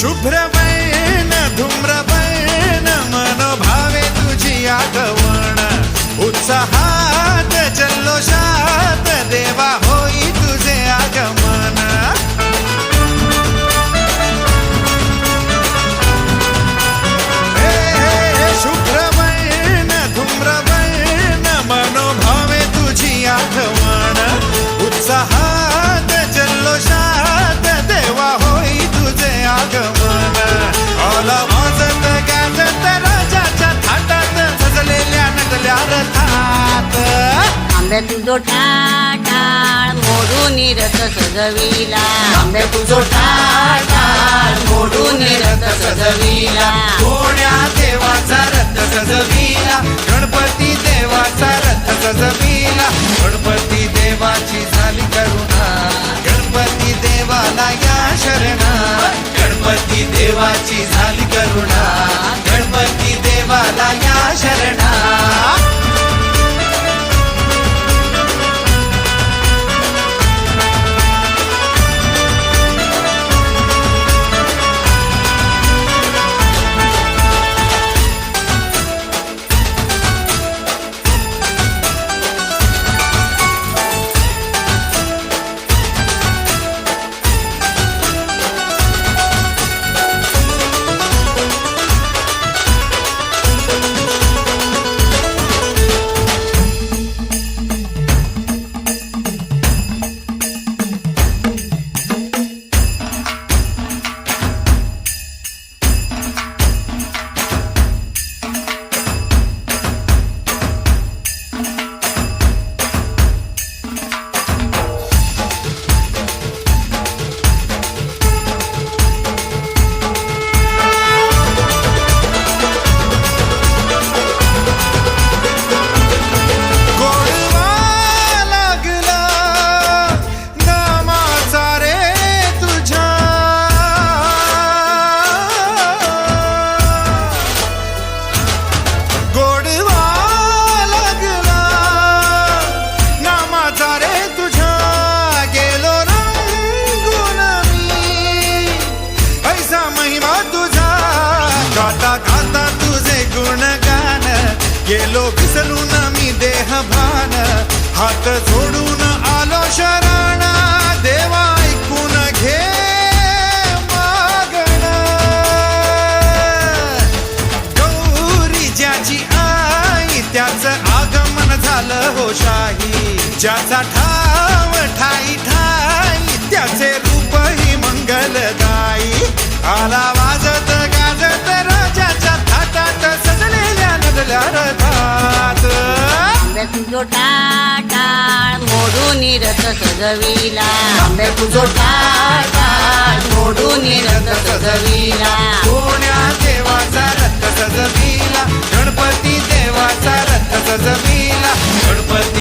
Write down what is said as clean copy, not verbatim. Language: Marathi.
शुभ्रवर्ण धूम्रवर्ण मनोभावे तुझी आगवण उत्साहात जल्लोषात देवा होई तुझे आगमन शुभ्रवर्ण धूम्रवर्ण मनोभावे तुझी आगवण उत्साहात जल्लोषात देवा होई तुझे आगमन आला वाजत गाजत राजाच्या थाटात सजलेल्या नटल्या रथात आंबे तुझो टाळ मोडून रथ सजविला आंबे तुझो टाळ मोडून रथ सजविला कोण्या देवाचा रथ सजविला गणपती देवाचा रथ सजविला गणपती देवाची झाली करुणा गणपती देवाला या शरणा गणपती देवाची झाली करुणा गणपती देवाला या शरणा गेलो विसरून मी देह भान हात जोडून आलो शरण देवा ऐकून घे मागण गौरी ज्याची आई त्याचं आगमन झालं हो शाही ज्याचा ठाव ठाई ठाई त्याचे रूपही मंगलदायी आला वाजत गाजत राजाच्या थाटात सजलेल्या नदल्या रथात आंबे तुझो टाळ मोडून रथ सजविला आंबे तुझो